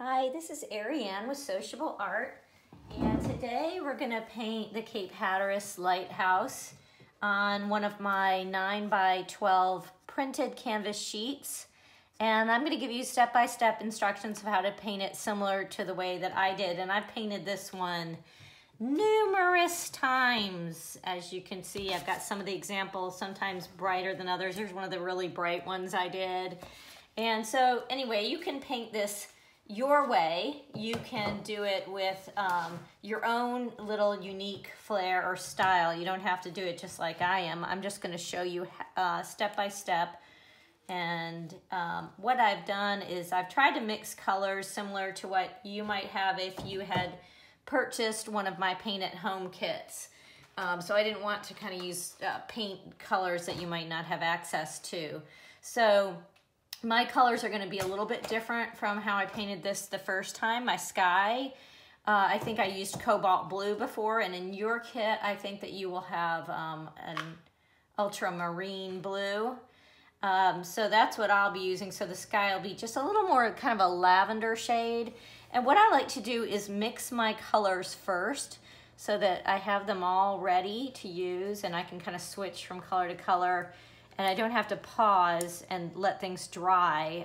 Hi, this is Ariane with Sociable Art, and today we're going to paint the Cape Hatteras lighthouse on one of my 9 by 12 printed canvas sheets. And I'm going to give you step-by-step instructions of how to paint it similar to the way that I did. And I've painted this one numerous times. As you can see, I've got some of the examples, sometimes brighter than others. Here's one of the really bright ones I did. And so anyway, you can paint this your way. You can do it with your own little unique flair or style. You don't have to do it just like I am. I'm just going to show you step by step. And what I've done is I've tried to mix colors similar to what you might have if you had purchased one of my paint at home kits. So I didn't want to kind of use paint colors that you might not have access to. So my colors are going to be a little bit different from how I painted this the first time. My sky, I think I used cobalt blue before, and in your kit, I think that you will have an ultramarine blue. So that's what I'll be using. So the sky will be just a little more kind of a lavender shade. And what I like to do is mix my colors first so that I have them all ready to use, and I can kind of switch from color to color. And I don't have to pause and let things dry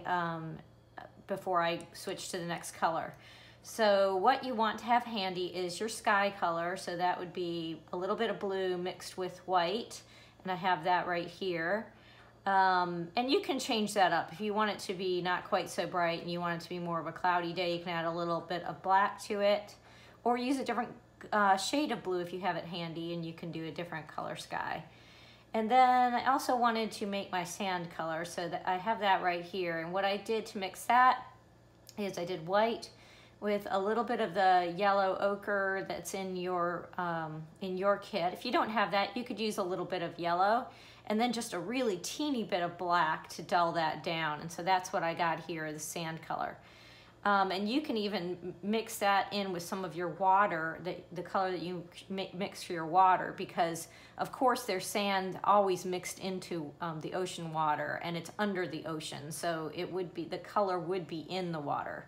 before I switch to the next color. So what you want to have handy is your sky color. So that would be a little bit of blue mixed with white. And I have that right here. And you can change that up. If you want it to be not quite so bright and you want it to be more of a cloudy day, you can add a little bit of black to it. Or use a different shade of blue if you have it handy, and you can do a different color sky. And then I also wanted to make my sand color, so that I have that right here. And what I did to mix that is I did white with a little bit of the yellow ochre that's in your kit. If you don't have that, you could use a little bit of yellow, and then just a really teeny bit of black to dull that down. And so that's what I got here, the sand color. And you can even mix that in with some of your water, the color that you mix for your water, because of course there's sand always mixed into the ocean water, and it's under the ocean, so it would be, the color would be in the water.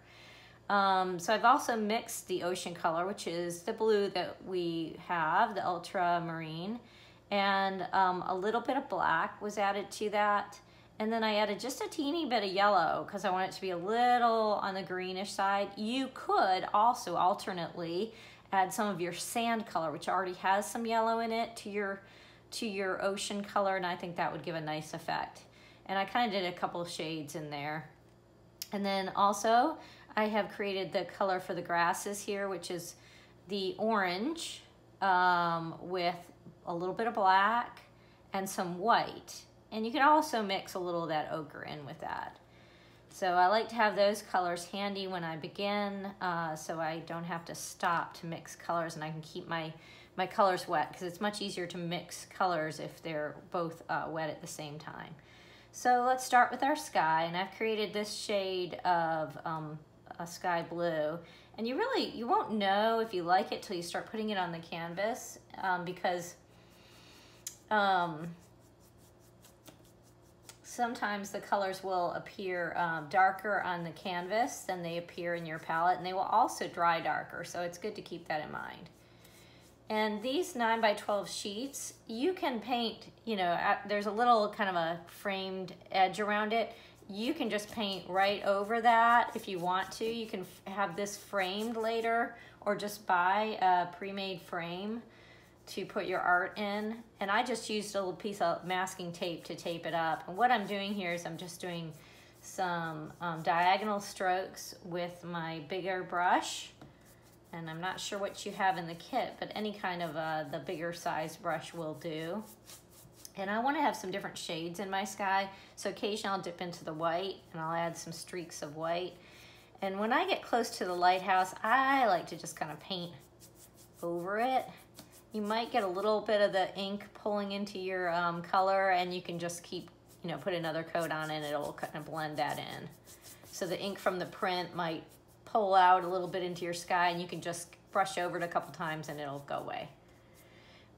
So I've also mixed the ocean color, which is the blue that we have, the ultramarine, and a little bit of black was added to that. And then I added just a teeny bit of yellow because I want it to be a little on the greenish side. You could also alternately add some of your sand color, which already has some yellow in it, to your ocean color, and I think that would give a nice effect. And I kind of did a couple of shades in there. And then also I have created the color for the grasses here, which is the orange with a little bit of black and some white. And you can also mix a little of that ochre in with that. So I like to have those colors handy when I begin, so I don't have to stop to mix colors, and I can keep my colors wet, because it's much easier to mix colors if they're both wet at the same time. So let's start with our sky, and I've created this shade of a sky blue. And you won't know if you like it till you start putting it on the canvas, because sometimes the colors will appear darker on the canvas than they appear in your palette, and they will also dry darker, so it's good to keep that in mind. And these 9 by 12 sheets, you can paint, you know, there's a little kind of a framed edge around it. You can just paint right over that if you want to. You can have this framed later, or just buy a pre-made frame to put your art in. And I just used a little piece of masking tape to tape it up. And what I'm doing here is I'm just doing some diagonal strokes with my bigger brush. And I'm not sure what you have in the kit, but any kind of the bigger size brush will do. And I want to have some different shades in my sky, so occasionally I'll dip into the white and I'll add some streaks of white. And when I get close to the lighthouse, I like to just kind of paint over it. You might get a little bit of the ink pulling into your color, and you can just keep, you know, put another coat on it and it'll kind of blend that in. So the ink from the print might pull out a little bit into your sky, and you can just brush over it a couple times and it'll go away.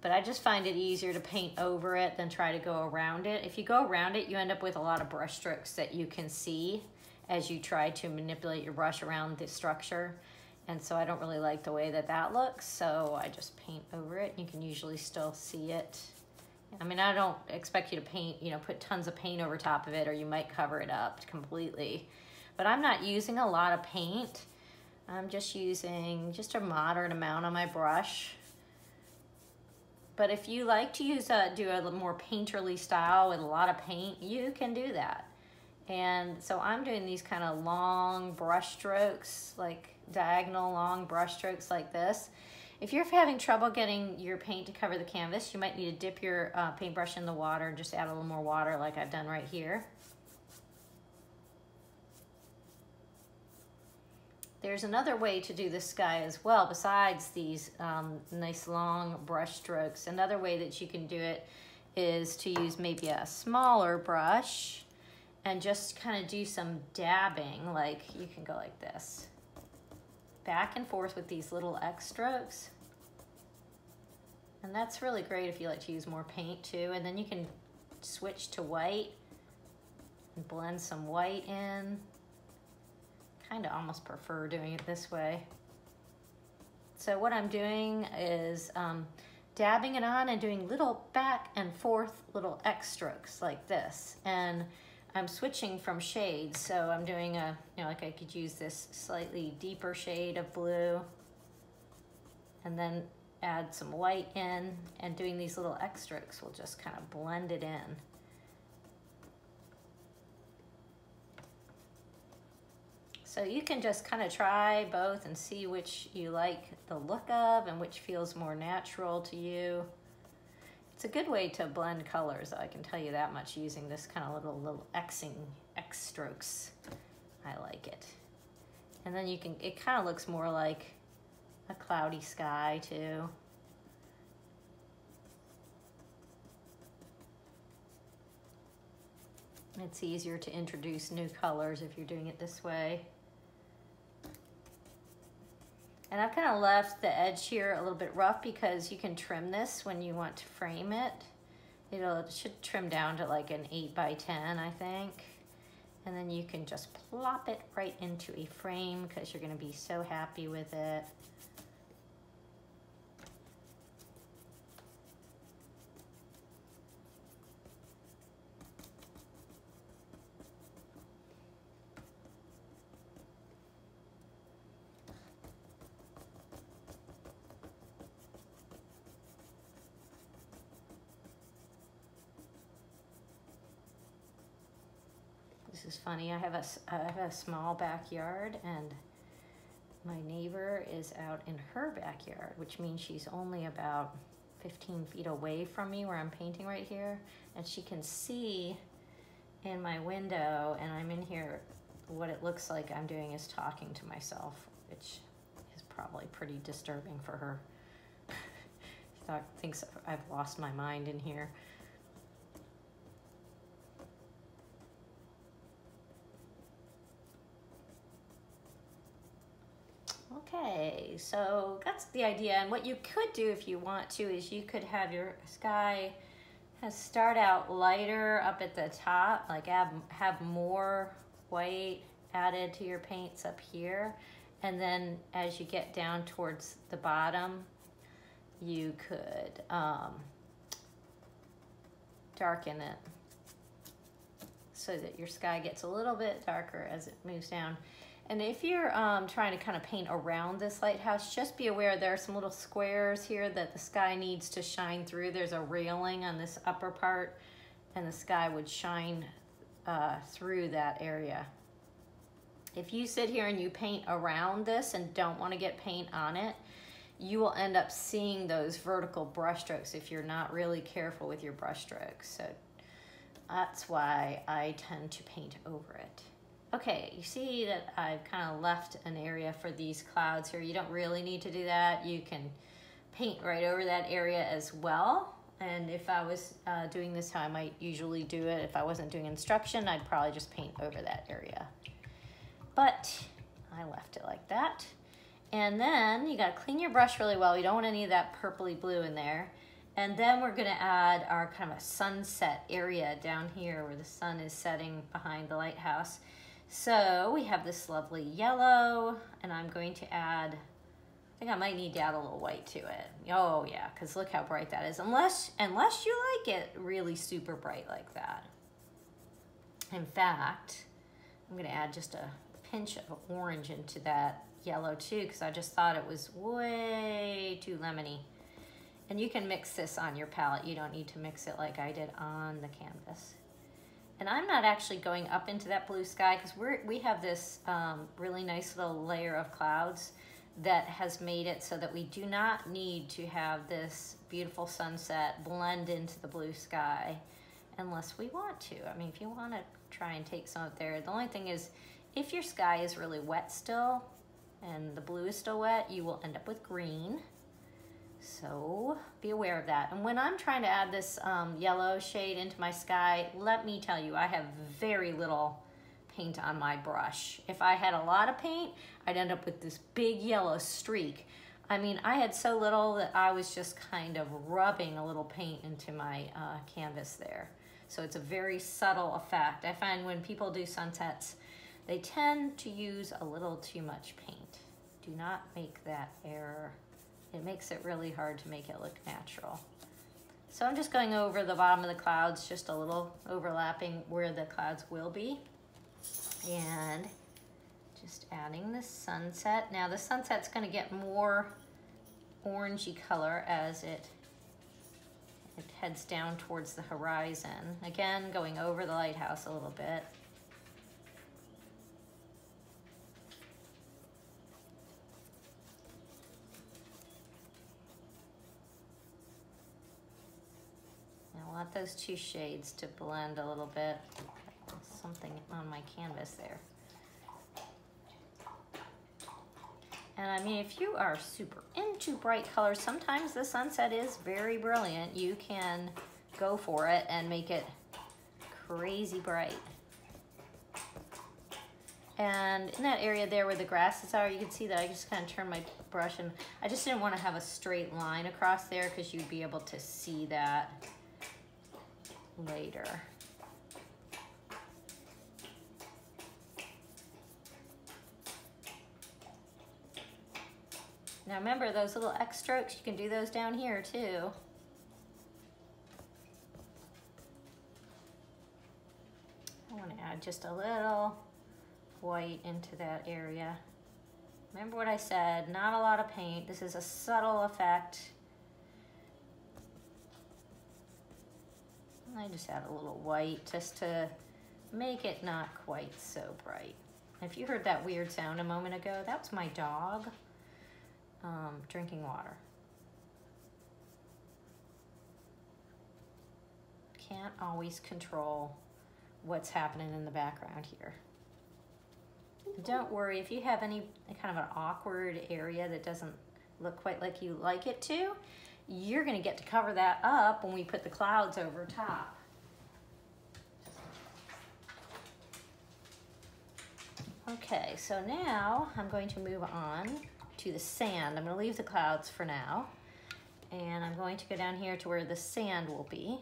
But I just find it easier to paint over it than try to go around it. If you go around it, you end up with a lot of brush strokes that you can see, as you try to manipulate your brush around the structure. And so I don't really like the way that that looks, so I just paint over it. You can usually still see it. I mean, I don't expect you to paint, you know, put tons of paint over top of it, or you might cover it up completely. But I'm not using a lot of paint. I'm just using just a moderate amount on my brush. But if you like to use do a little more painterly style with a lot of paint, you can do that. And so I'm doing these kind of long brush strokes, like diagonal long brush strokes like this. If you're having trouble getting your paint to cover the canvas, you might need to dip your paintbrush in the water and just add a little more water like I've done right here. There's another way to do the sky as well besides these nice long brush strokes. Another way that you can do it is to use maybe a smaller brush and just kind of do some dabbing. Like you can go like this, back and forth with these little X strokes. And that's really great if you like to use more paint too. And then you can switch to white and blend some white in. Kind of almost prefer doing it this way. So what I'm doing is dabbing it on and doing little back and forth little X strokes like this. And I'm switching from shades. So I'm doing a, you know, like I could use this slightly deeper shade of blue and then add some white in, and doing these little X strokes will just kind of blend it in. So you can just kind of try both and see which you like the look of and which feels more natural to you. It's a good way to blend colors, I can tell you that much, using this kind of little X strokes. I like it. And then you can, it kind of looks more like a cloudy sky too. It's easier to introduce new colors if you're doing it this way. And I've kind of left the edge here a little bit rough because you can trim this when you want to frame it. It should trim down to like an 8 by 10, I think. And then you can just plop it right into a frame because you're going to be so happy with it. This is funny. I have a small backyard, and my neighbor is out in her backyard, which means she's only about 15 feet away from me where I'm painting right here, and she can see in my window, and I'm in here. What it looks like I'm doing is talking to myself, which is probably pretty disturbing for her. She thinks I've lost my mind in here. Okay, so that's the idea. And what you could do if you want to is you could have your sky start out lighter up at the top, like have more white added to your paints up here. And then as you get down towards the bottom, you could darken it so that your sky gets a little bit darker as it moves down. And if you're trying to kind of paint around this lighthouse, just be aware there are some little squares here that the sky needs to shine through. There's a railing on this upper part, and the sky would shine through that area. If you sit here and you paint around this and don't want to get paint on it, you will end up seeing those vertical brush strokes if you're not really careful with your brush strokes. So that's why I tend to paint over it. Okay, you see that I've kind of left an area for these clouds here. You don't really need to do that. You can paint right over that area as well. And if I was doing this how I might usually do it, if I wasn't doing instruction, I'd probably just paint over that area. But I left it like that. And then you gotta clean your brush really well. You don't want any of that purpley blue in there. And then we're gonna add our kind of a sunset area down here where the sun is setting behind the lighthouse. So we have this lovely yellow, and I'm going to add, I think I might need to add a little white to it. Oh yeah, because look how bright that is. Unless you like it really super bright like that. In fact, I'm gonna add just a pinch of orange into that yellow too, because I just thought it was way too lemony. And you can mix this on your palette. You don't need to mix it like I did on the canvas. And I'm not actually going up into that blue sky because we have this really nice little layer of clouds that has made it so that we do not need to have this beautiful sunset blend into the blue sky unless we want to. I mean, if you want to try and take some up there, the only thing is if your sky is really wet still and the blue is still wet, you will end up with green. So be aware of that. And when I'm trying to add this yellow shade into my sky, let me tell you, I have very little paint on my brush. If I had a lot of paint, I'd end up with this big yellow streak. I mean, I had so little that I was just kind of rubbing a little paint into my canvas there. So it's a very subtle effect. I find when people do sunsets, they tend to use a little too much paint. Do not make that error. It makes it really hard to make it look natural. So I'm just going over the bottom of the clouds, just a little overlapping where the clouds will be. And just adding the sunset. Now the sunset's gonna get more orangey color as it heads down towards the horizon. Again, going over the lighthouse a little bit. I want those two shades to blend a little bit. Something on my canvas there. And I mean, if you are super into bright colors, sometimes the sunset is very brilliant. You can go for it and make it crazy bright. And in that area there where the grasses are, you can see that I just kind of turned my brush, and I just didn't want to have a straight line across there because you'd be able to see that later. Now remember, those little X strokes, you can do those down here too. I want to add just a little white into that area. Remember what I said, not a lot of paint. This is a subtle effect. I just add a little white just to make it not quite so bright. If you heard that weird sound a moment ago, that was my dog drinking water. Can't always control what's happening in the background here. Don't worry, if you have any kind of an awkward area that doesn't look quite like you like it to, you're gonna get to cover that up when we put the clouds over top. Okay, so now I'm going to move on to the sand. I'm gonna leave the clouds for now. And I'm going to go down here to where the sand will be.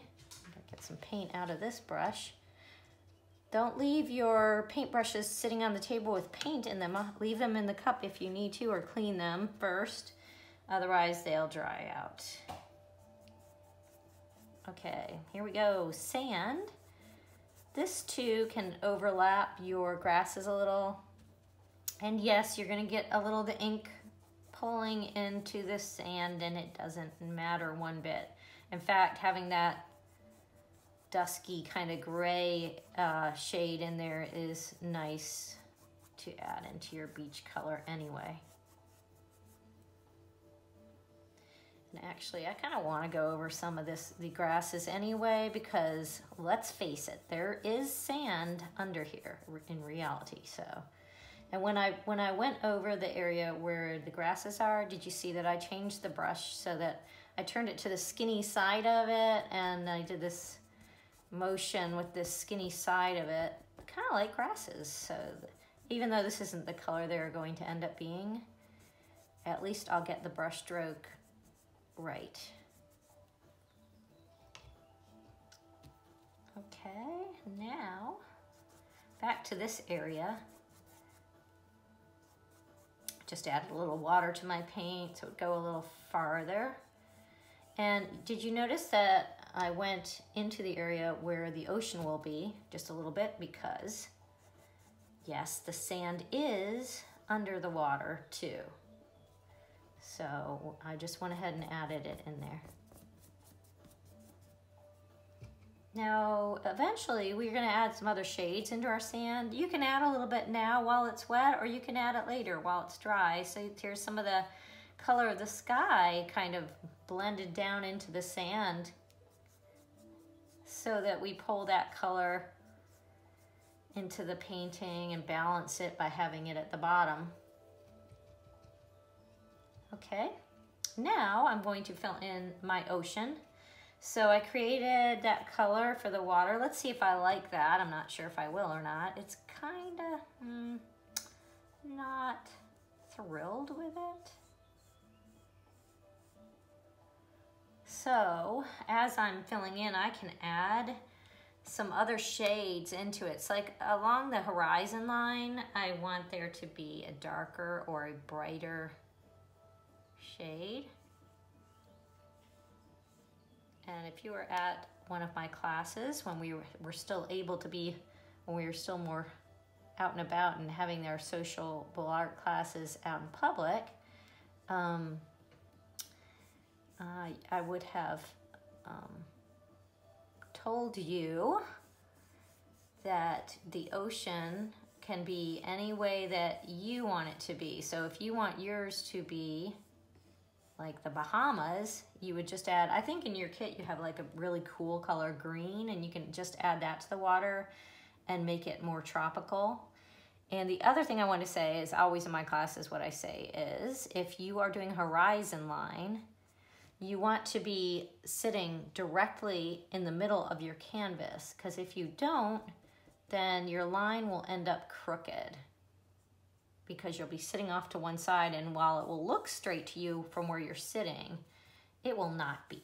Get some paint out of this brush. Don't leave your paintbrushes sitting on the table with paint in them. Leave them in the cup if you need to, or clean them first. Otherwise, they'll dry out. Okay, here we go. Sand. This too can overlap your grasses a little. And yes, you're gonna get a little of the ink pulling into this sand, and it doesn't matter one bit. In fact, having that dusky kind of gray shade in there is nice to add into your beach color anyway. And actually, I kind of want to go over some of the grasses anyway, because let's face it, there is sand under here in reality. So, and when I went over the area where the grasses are, did you see that I changed the brush so that I turned it to the skinny side of it, and I did this motion with this skinny side of it, kind of like grasses. So even though this isn't the color they're going to end up being, at least I'll get the brush stroke right. Okay, now back to this area. Just added a little water to my paint so it would go a little farther. And did you notice that I went into the area where the ocean will be just a little bit, because yes, the sand is under the water too. So I just went ahead and added it in there. Now, eventually we're gonna add some other shades into our sand. You can add a little bit now while it's wet, or you can add it later while it's dry. So here's some of the color of the sky kind of blended down into the sand so that we pull that color into the painting and balance it by having it at the bottom. Okay, now I'm going to fill in my ocean. So I created that color for the water. Let's see if I like that. I'm not sure if I will or not. It's kind of not thrilled with it. So as I'm filling in, I can add some other shades into it. It's like along the horizon line, I want there to be a darker or a brighter shade. And if you were at one of my classes when we were still able to be, when we were still more out and about and having their sociable art classes out in public, I would have told you that the ocean can be any way that you want it to be. So if you want yours to be like the Bahamas, you would just add, I think in your kit you have like a really cool color green, and you can just add that to the water and make it more tropical. And the other thing I want to say is, always in my classes what I say is, if you are doing horizon line, you want to be sitting directly in the middle of your canvas, because if you don't, then your line will end up crooked, because you'll be sitting off to one side, and while it will look straight to you from where you're sitting, it will not be.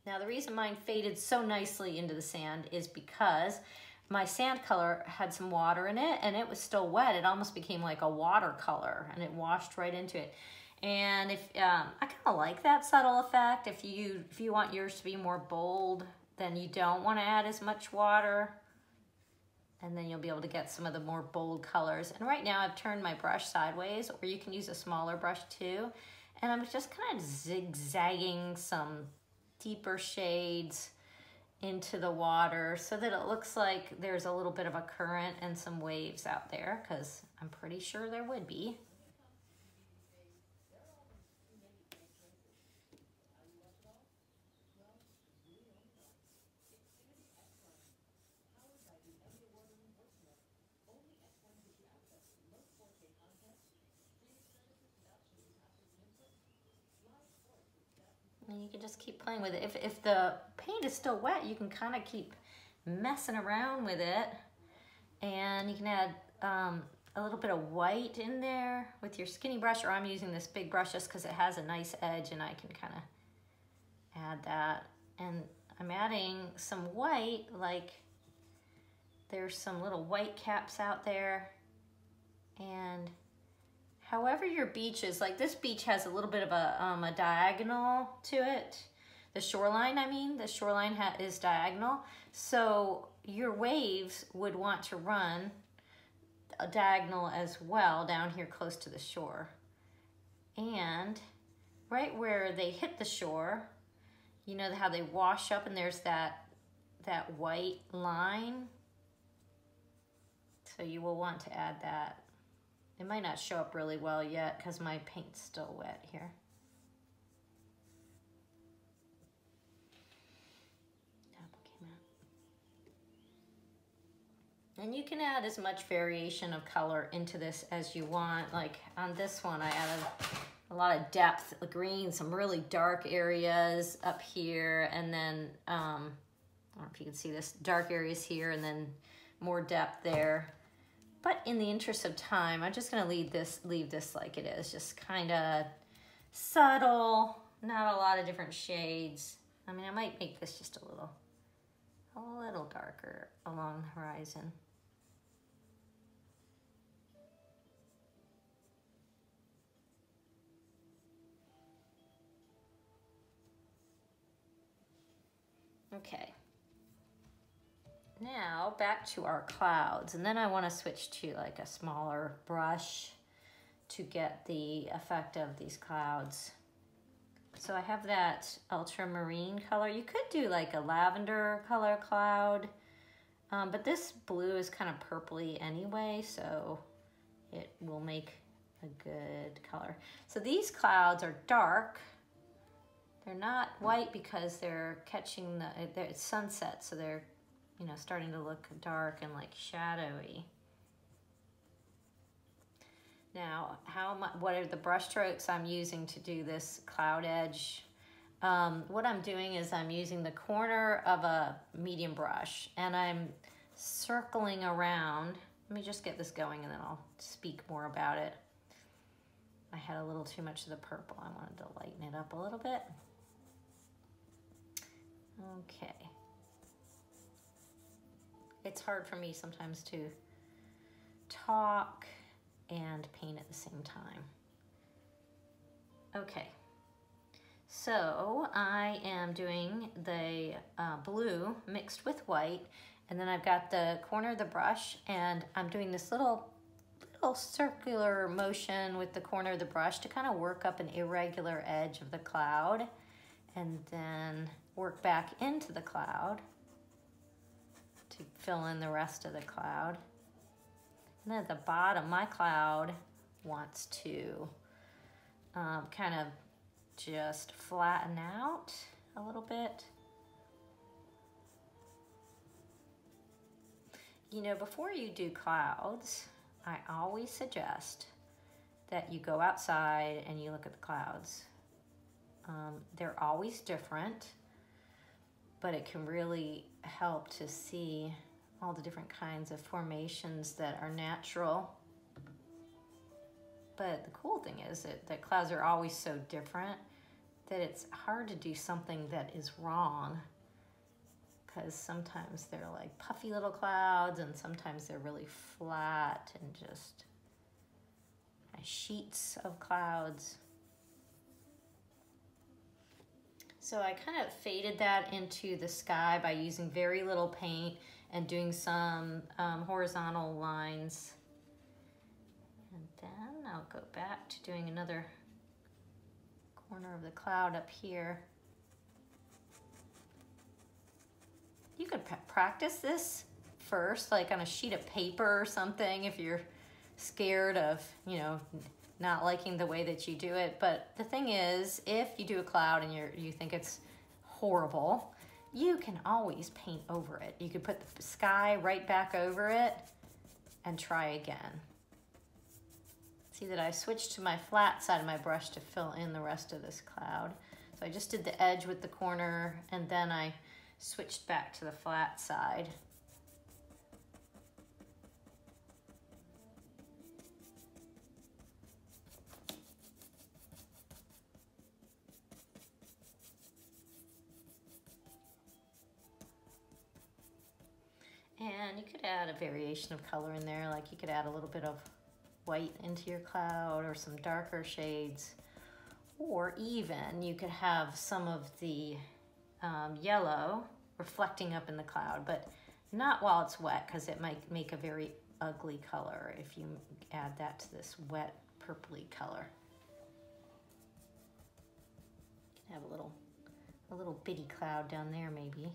Now the reason mine faded so nicely into the sand is because my sand color had some water in it, and it was still wet. It almost became like a watercolor, and it washed right into it. And if I kind of like that subtle effect. If you want yours to be more bold, then you don't want to add as much water, and then you'll be able to get some of the more bold colors. And right now I've turned my brush sideways, or you can use a smaller brush too. And I'm just kind of zigzagging some deeper shades into the water so that it looks like there's a little bit of a current and some waves out there, because I'm pretty sure there would be. And you can just keep playing with it. If the paint is still wet, you can kind of keep messing around with it. And you can add a little bit of white in there with your skinny brush, or I'm using this big brush just because it has a nice edge, and I can kind of add that. And I'm adding some white, like there's some little white caps out there. And however your beach is, like this beach has a little bit of a diagonal to it. The shoreline, the shoreline is diagonal. So your waves would want to run a diagonal as well down here close to the shore. And right where they hit the shore, you know how they wash up and there's that white line? So you will want to add that. It might not show up really well yet because my paint's still wet here. And you can add as much variation of color into this as you want. Like on this one, I added a lot of depth, green, some really dark areas up here, and then, I don't know if you can see this, dark areas here, and then more depth there. But in the interest of time, I'm just gonna leave this like it is, just kind of subtle, not a lot of different shades. I might make this just a a little darker along the horizon. Okay. Now back to our clouds, and then I want to switch to like a smaller brush to get the effect of these clouds. So I have that ultramarine color. You could do like a lavender color cloud, but this blue is kind of purpley anyway, so it will make a good color. So these clouds are dark. They're not white because they're catching it's sunset, so they're, you know, starting to look dark and like shadowy. Now, what are the brush strokes I'm using to do this cloud edge? What I'm doing is I'm using the corner of a medium brush and I'm circling around. Let me just get this going and then I'll speak more about it. I had a little too much of the purple. I wanted to lighten it up a little bit. Okay. It's hard for me sometimes to talk and paint at the same time. Okay, so I am doing the blue mixed with white, and then I've got the corner of the brush, and I'm doing this little circular motion with the corner of the brush to kind of work up an irregular edge of the cloud, and then work back into the cloud to fill in the rest of the cloud. And then at the bottom, my cloud wants to kind of just flatten out a little bit. You know, before you do clouds, I always suggest that you go outside and you look at the clouds. They're always different, but it can really help to see all the different kinds of formations that are natural. But the cool thing is that clouds are always so different that it's hard to do something that is wrong, because sometimes they're like puffy little clouds and sometimes they're really flat and just sheets of clouds. So I kind of faded that into the sky by using very little paint and doing some horizontal lines. And then I'll go back to doing another corner of the cloud up here. You could practice this first, like on a sheet of paper or something, if you're scared of, you know, not liking the way that you do it. But the thing is, if you do a cloud and you think it's horrible, you can always paint over it. You could put the sky right back over it and try again. See that I switched to my flat side of my brush to fill in the rest of this cloud. So I just did the edge with the corner and then I switched back to the flat side. And you could add a variation of color in there, like you could add a little bit of white into your cloud or some darker shades, or even you could have some of the yellow reflecting up in the cloud, but not while it's wet, because it might make a very ugly color if you add that to this wet purpley color. You can have a little bitty cloud down there maybe.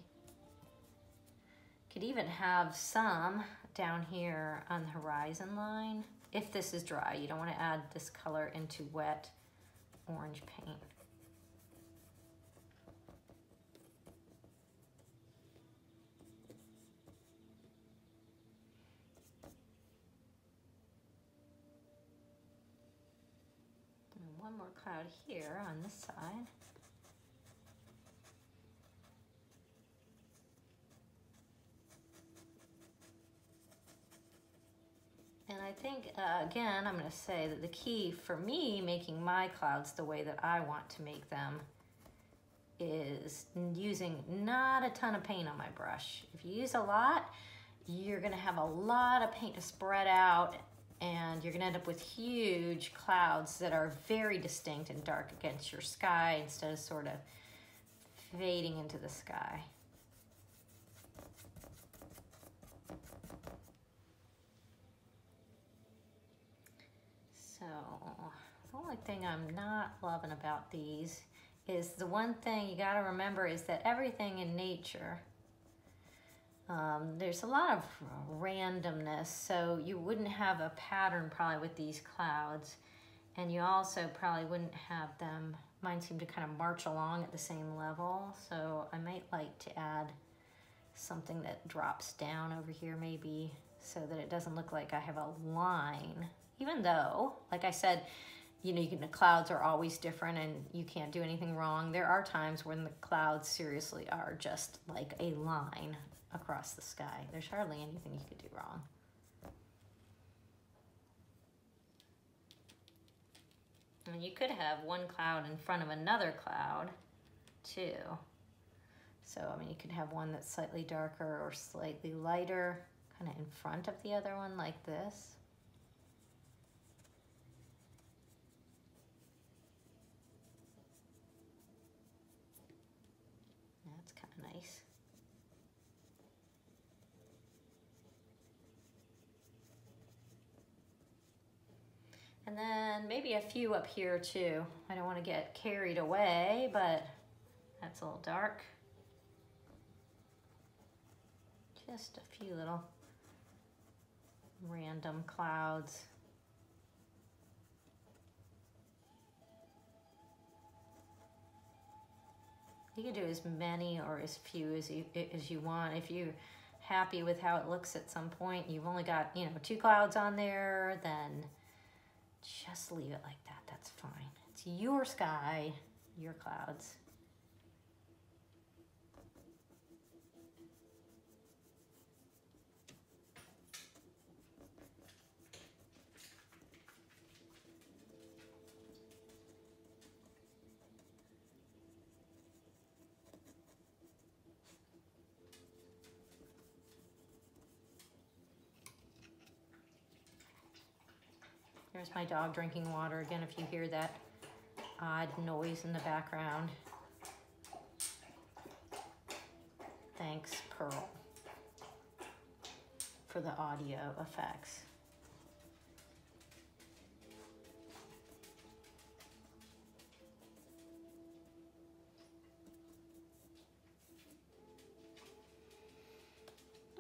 Could even have some down here on the horizon line. If this is dry, you don't want to add this color into wet orange paint. And one more cloud here on this side. And I think, again, I'm going to say that the key for me making my clouds the way that I want to make them is using not a ton of paint on my brush. If you use a lot, you're gonna have a lot of paint to spread out, and you're gonna end up with huge clouds that are very distinct and dark against your sky instead of sort of fading into the sky. So the only thing I'm not loving about these is the one thing you got to remember is that everything in nature, there's a lot of randomness, so you wouldn't have a pattern probably with these clouds, and you also probably wouldn't have them, mine seem to kind of march along at the same level, so I might like to add something that drops down over here maybe so that it doesn't look like I have a line, even though, like I said, you know, the clouds are always different and you can't do anything wrong. There are times when the clouds seriously are just like a line across the sky. There's hardly anything you could do wrong. And you could have one cloud in front of another cloud too. So, I mean, you could have one that's slightly darker or slightly lighter, kind of in front of the other one like this. That's kind of nice. And then maybe a few up here too. I don't want to get carried away, but that's a little dark. Just a few little random clouds. You can do as many or as few as you want. If you're happy with how it looks at some point, you've only got, you know, 2 clouds on there, then just leave it like that. That's fine. It's your sky, your clouds. There's my dog drinking water again, if you hear that odd noise in the background. Thanks, Pearl, for the audio effects.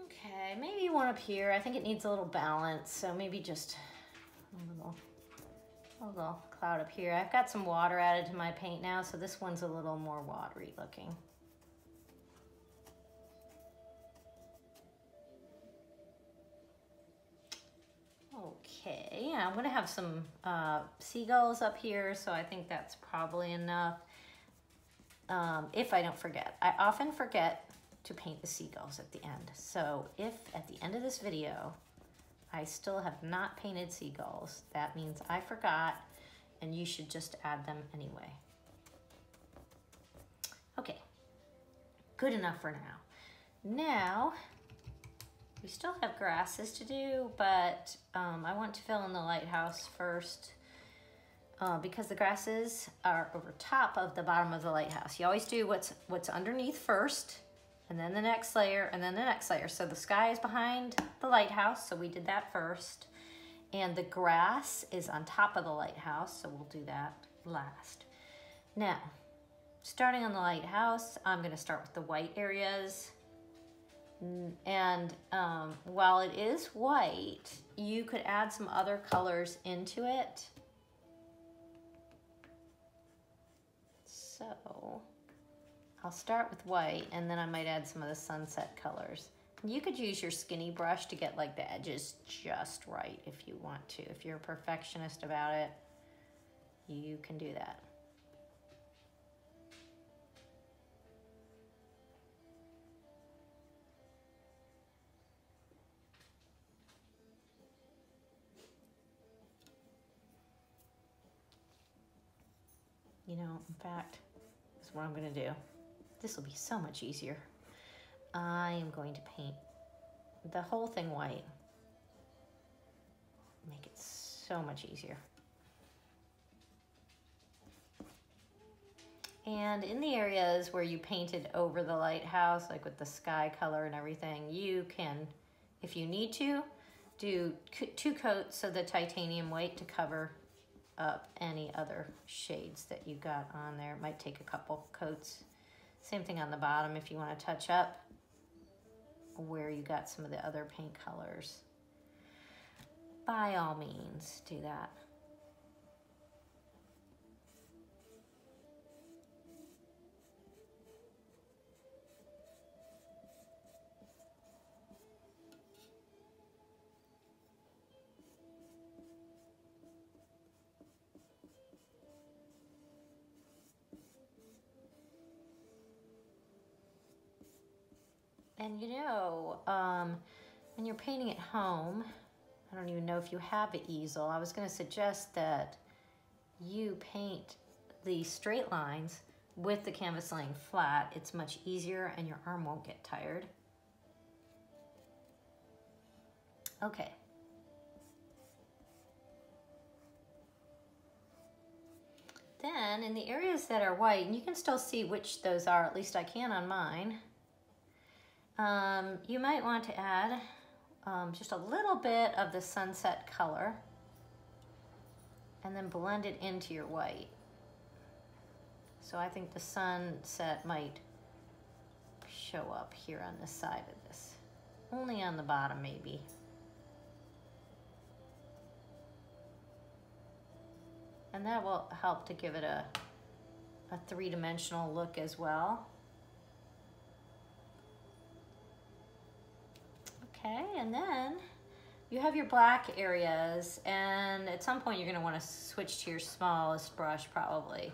Okay, maybe one up here. I think it needs a little balance, so maybe just a little cloud up here. I've got some water added to my paint now, so this one's a little more watery looking. Okay, I'm gonna have some seagulls up here, so I think that's probably enough. If I don't forget. I often forget to paint the seagulls at the end. So if at the end of this video, I still have not painted seagulls, that means I forgot, and you should just add them anyway. Okay, good enough for now. Now, we still have grasses to do, but I want to fill in the lighthouse first because the grasses are over top of the bottom of the lighthouse. You always do what's underneath first, and then the next layer, and then the next layer. So the sky is behind the lighthouse, so we did that first. And the grass is on top of the lighthouse, so we'll do that last. Now, starting on the lighthouse, I'm gonna start with the white areas. And while it is white, you could add some other colors into it. So I'll start with white, and then I might add some of the sunset colors. You could use your skinny brush to get like the edges just right if you want to. If you're a perfectionist about it, you can do that. You know, in fact, as is what I'm gonna do. This will be so much easier. I am going to paint the whole thing white. Make it so much easier. And in the areas where you painted over the lighthouse, like with the sky color and everything, you can, if you need to, do 2 coats of the titanium white to cover up any other shades that you got on there. It might take a couple coats. Same thing on the bottom if you want to touch up where you got some of the other paint colors. By all means, do that. And you know, when you're painting at home, I don't even know if you have an easel. I was going to suggest that you paint the straight lines with the canvas laying flat. It's much easier and your arm won't get tired. Okay. Then in the areas that are white, and you can still see which those are, at least I can on mine, you might want to add just a little bit of the sunset color and then blend it into your white. So I think the sunset might show up here on this side of this. Only on the bottom maybe. And that will help to give it a three-dimensional look as well. Okay, and then you have your black areas, and at some point you're going to want to switch to your smallest brush probably.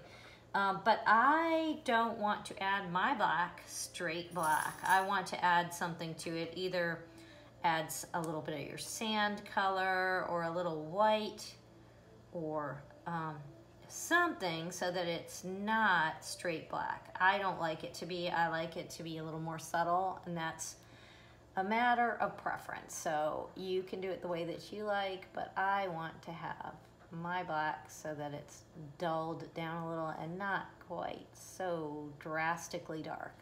But I don't want to add my black straight black. I want to add something to it. Either adds a little bit of your sand color or a little white or something so that it's not straight black. I don't like it to be. I like it to be a little more subtle, and that's a matter of preference. So you can do it the way that you like, but I want to have my black so that it's dulled down a little and not quite so drastically dark.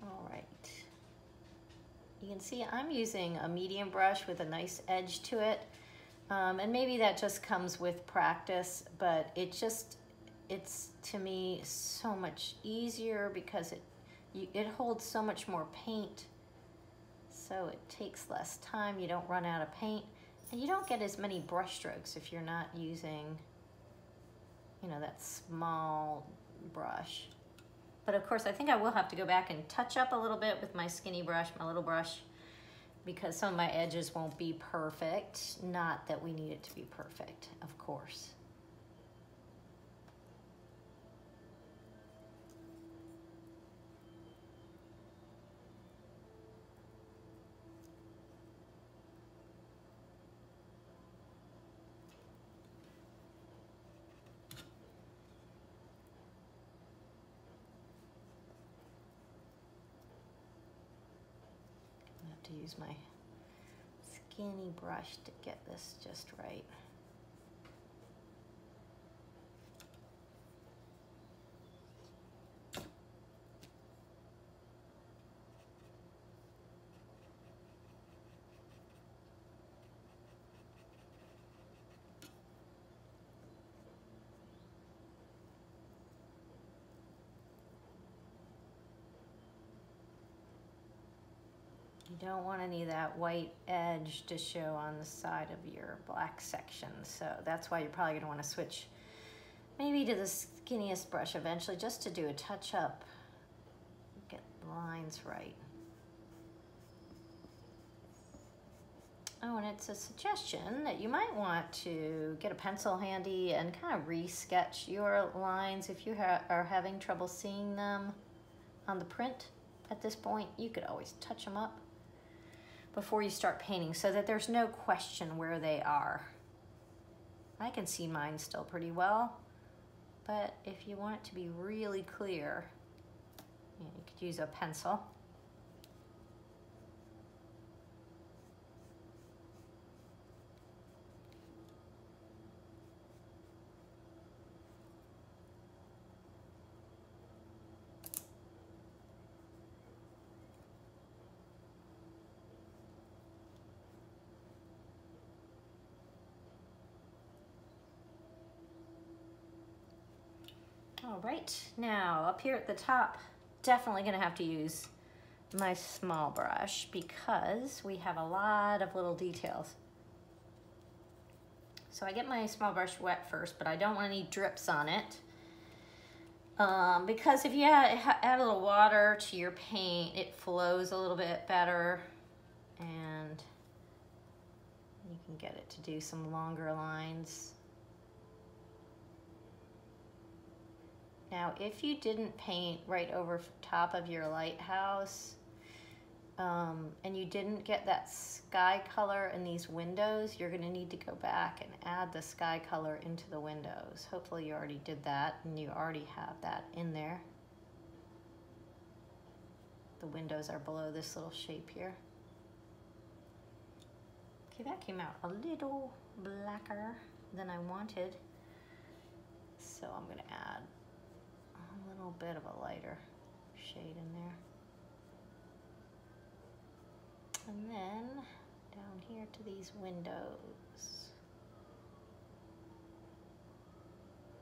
All right. You can see I'm using a medium brush with a nice edge to it. And maybe that just comes with practice, but it's to me so much easier because it holds so much more paint. So it takes less time, you don't run out of paint, and you don't get as many brush strokes if you're not using, you know, that small brush. But of course, I think I will have to go back and touch up a little bit with my skinny brush, my little brush, because some of my edges won't be perfect. Not that we need it to be perfect, of course. To use my skinny brush to get this just right. You don't want any of that white edge to show on the side of your black section. So that's why you're probably gonna wanna switch maybe to the skinniest brush eventually, just to do a touch up, get the lines right. Oh, and it's a suggestion that you might want to get a pencil handy and kind of re-sketch your lines if you are having trouble seeing them on the print at this point. You could always touch them up before you start painting so that there's no question where they are. I can see mine still pretty well, but if you want it to be really clear, you could use a pencil. All right, now up here at the top, definitely gonna have to use my small brush because we have a lot of little details. So I get my small brush wet first, but I don't want any drips on it. Because if you add a little water to your paint, it flows a little bit better and you can get it to do some longer lines. Now, if you didn't paint right over top of your lighthouse, and you didn't get that sky color in these windows, you're gonna need to go back and add the sky color into the windows. Hopefully you already did that and you already have that in there. The windows are below this little shape here. Okay, that came out a little blacker than I wanted. So I'm gonna add a little bit of a lighter shade in there. And then down here to these windows.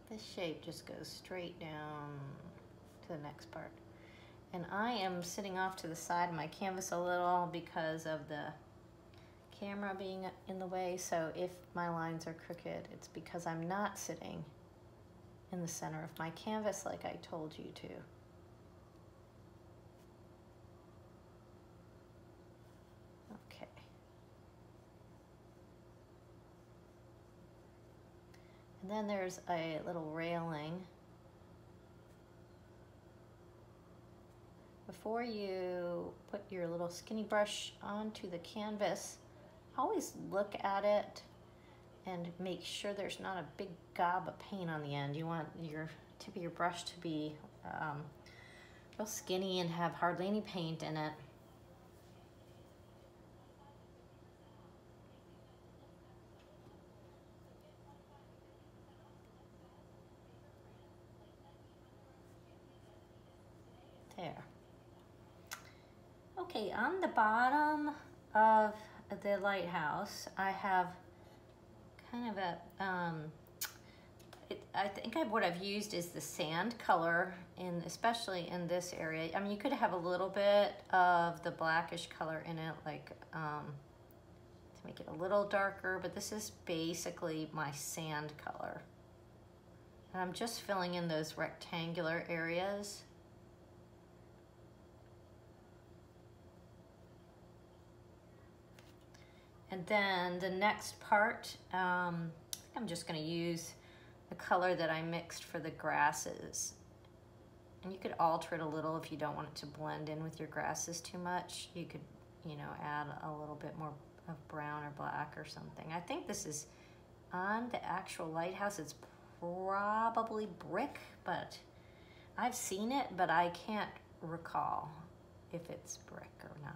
This shape just goes straight down to the next part. And I am sitting off to the side of my canvas a little because of the camera being in the way. So if my lines are crooked, it's because I'm not sitting in the center of my canvas like I told you to. Okay. And then there's a little railing. Before you put your little skinny brush onto the canvas, always look at it and make sure there's not a big gob of paint on the end. You want your tip of your brush to be real skinny and have hardly any paint in it. There. Okay, on the bottom of the lighthouse, I have kind of a, I think what I've used is the sand color, especially in this area. I mean, you could have a little bit of the blackish color in it, like to make it a little darker, but this is basically my sand color. And I'm just filling in those rectangular areas. And then the next part, I'm just gonna use the color that I mixed for the grasses. And you could alter it a little if you don't want it to blend in with your grasses too much. You could, add a little bit more of brown or black or something. I think this is on the actual lighthouse. It's probably brick, but I've seen it, but I can't recall if it's brick or not.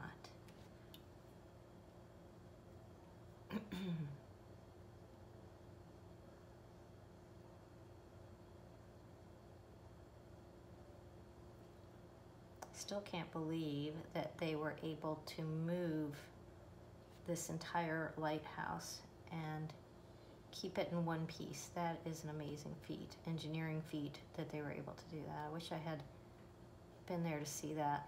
Still can't believe that they were able to move this entire lighthouse and keep it in one piece. That is an amazing feat, engineering feat, that they were able to do that. I wish I had been there to see that.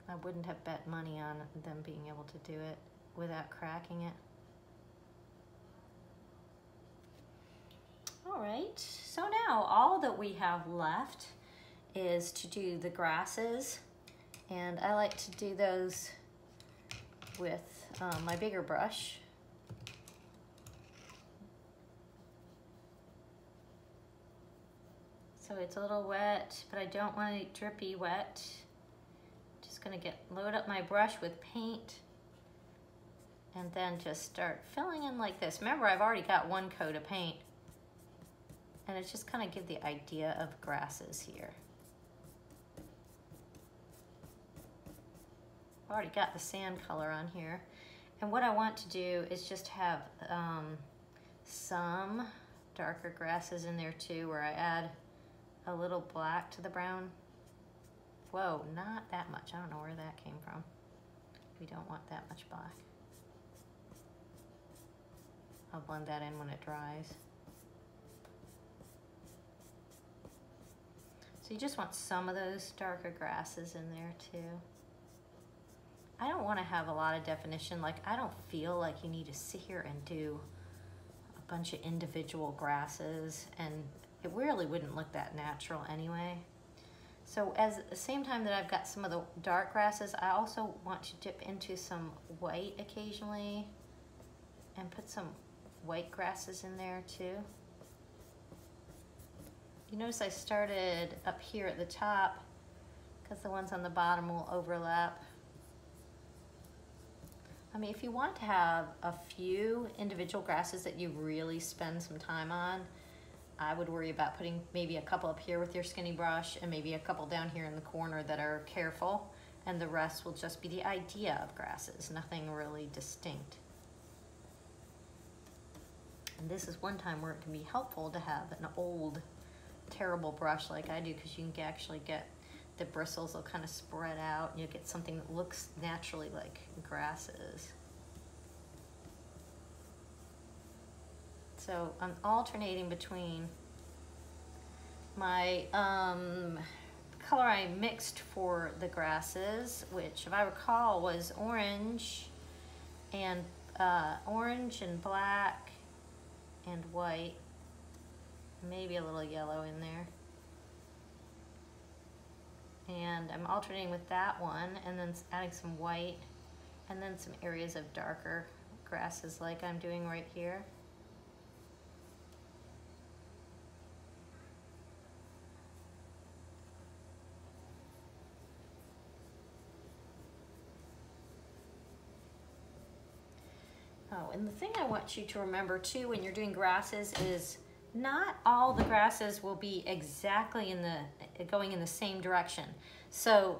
I wouldn't have bet money on them being able to do it without cracking it. All right, so now all that we have left is to do the grasses, and I like to do those with my bigger brush. So it's a little wet, but I don't want it drippy wet. Just gonna load up my brush with paint and then just start filling in like this. Remember, I've already got one coat of paint, and it's just kind of give the idea of grasses here. I've already got the sand color on here. And what I want to do is just have some darker grasses in there too, where I add a little black to the brown. Whoa, not that much. I don't know where that came from. We don't want that much black. I'll blend that in when it dries. So you just want some of those darker grasses in there too. I don't want to have a lot of definition. Like, I don't feel like you need to sit here and do a bunch of individual grasses, and it really wouldn't look that natural anyway. So at the same time that I've got some of the dark grasses, I also want to dip into some white occasionally and put some white grasses in there too. You notice I started up here at the top because the ones on the bottom will overlap. I mean, if you want to have a few individual grasses that you really spend some time on, I would worry about putting maybe a couple up here with your skinny brush and maybe a couple down here in the corner that are careful, and the rest will just be the idea of grasses, nothing really distinct. And this is one time where it can be helpful to have an old, terrible brush like I do, because you can actually get the bristles will kind of spread out and you get something that looks naturally like grasses. So I'm alternating between my color I mixed for the grasses, which if I recall was orange and black and white, maybe a little yellow in there. And I'm alternating with that one and then adding some white and then some areas of darker grasses like I'm doing right here. Oh, and the thing I want you to remember too when you're doing grasses is not all the grasses will be exactly going in the same direction. So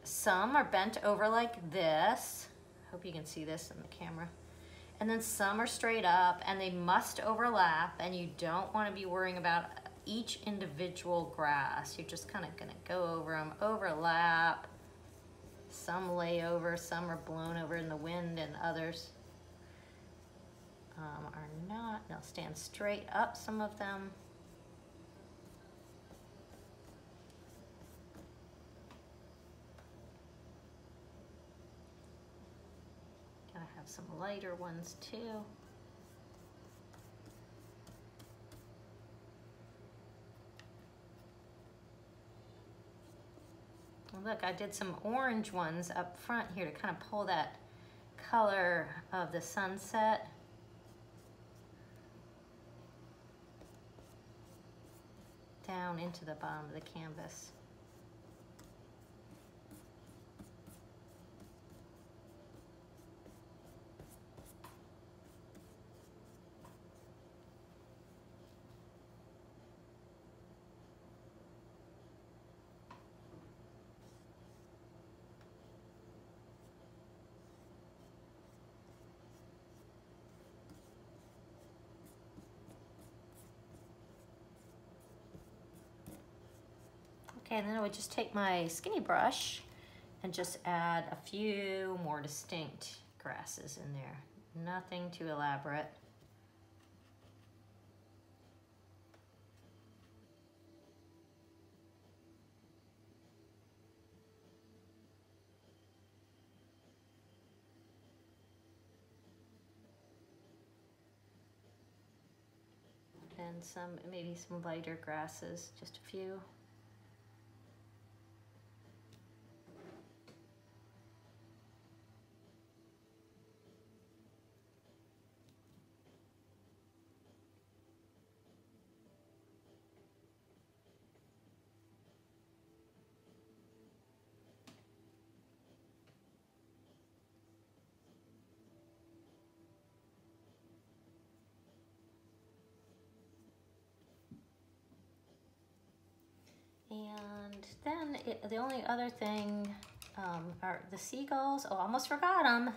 some are bent over like this. Hope you can see this in the camera. And then some are straight up, and they must overlap, and you don't want to be worrying about each individual grass. You're just kind of going to go over them, overlap. Some lay over, some are blown over in the wind, and others are not. They'll stand straight up, some of them. Gotta have some lighter ones too. And look, I did some orange ones up front here to kind of pull that color of the sunset. Down into the bottom of the canvas. Okay, and then I would just take my skinny brush and just add a few more distinct grasses in there. Nothing too elaborate. And maybe some lighter grasses, just a few. then the only other thing are the seagulls. Oh, almost forgot them.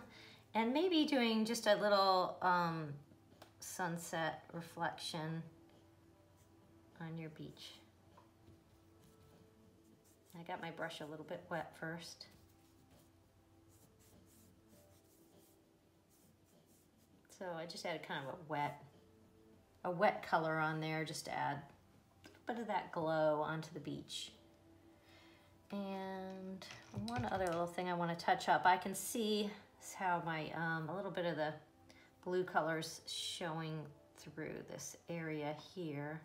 And maybe doing just a little sunset reflection on your beach. I got my brush a little bit wet first. So I just added kind of a wet color on there just to add a bit of that glow onto the beach. And one other little thing I want to touch up. I can see how my a little bit of the blue colors showing through this area here.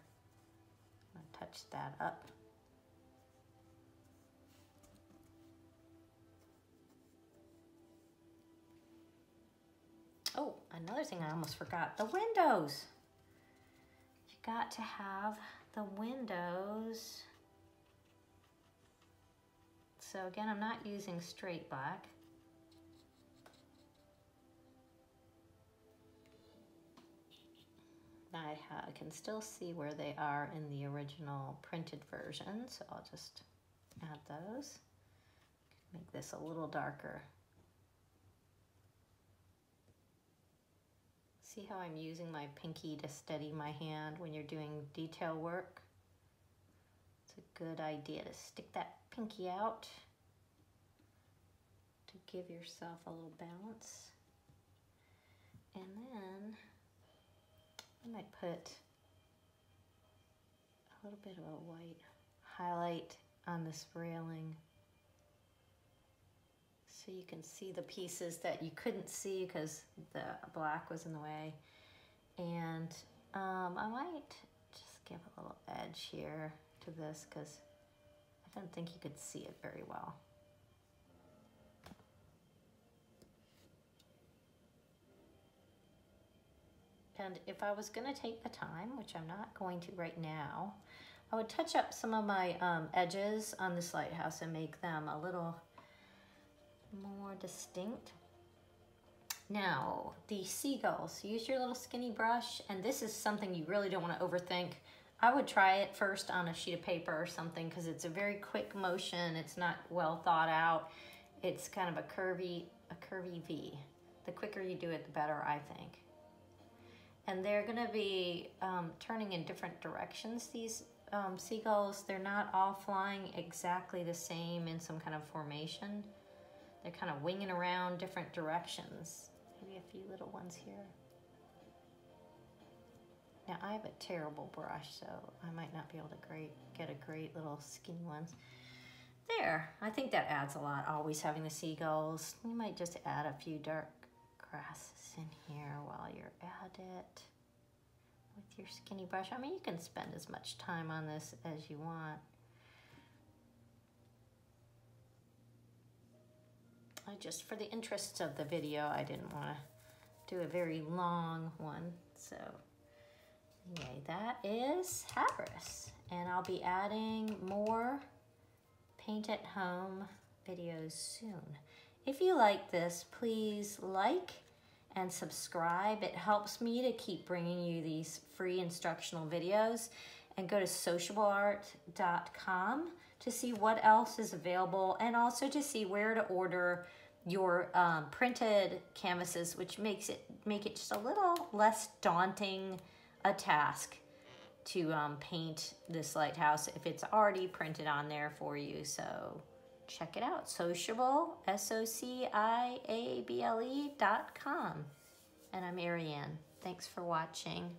I'm going to touch that up. Oh, another thing I almost forgot, the windows. You got to have the windows. So again, I'm not using straight black. I can still see where they are in the original printed version, so I'll just add those. Make this a little darker. See how I'm using my pinky to steady my hand when you're doing detail work? It's a good idea to stick that pinky out to give yourself a little balance. And then I might put a little bit of a white highlight on this railing so you can see the pieces that you couldn't see because the black was in the way. And I might just give a little edge here to this because I don't think you could see it very well. And if I was going to take the time, which I'm not going to right now, I would touch up some of my edges on this lighthouse and make them a little more distinct. Now, the seagulls, use your little skinny brush, and this is something you really don't want to overthink. I would try it first on a sheet of paper or something because it's a very quick motion. It's not well thought out. It's kind of a curvy V. The quicker you do it, the better, I think. And they're going to be turning in different directions, these seagulls. They're not all flying exactly the same in some kind of formation. They're kind of winging around different directions. Maybe a few little ones here. Now I have a terrible brush, so I might not be able to get a great little skinny ones. There, I think that adds a lot, always having the seagulls. You might just add a few dark grasses in here while you're at it with your skinny brush. I mean, you can spend as much time on this as you want. For the interests of the video, I didn't want to do a very long one. So anyway, that is Hatteras. And I'll be adding more paint at home videos soon. If you like this, please like and subscribe. It helps me to keep bringing you these free instructional videos. And go to sociableart.com to see what else is available and also to see where to order your printed canvases, which make it just a little less daunting a task to paint this lighthouse if it's already printed on there for you. So check it out, Sociable, SOCIABLE.com. And I'm Ariane. Thanks for watching.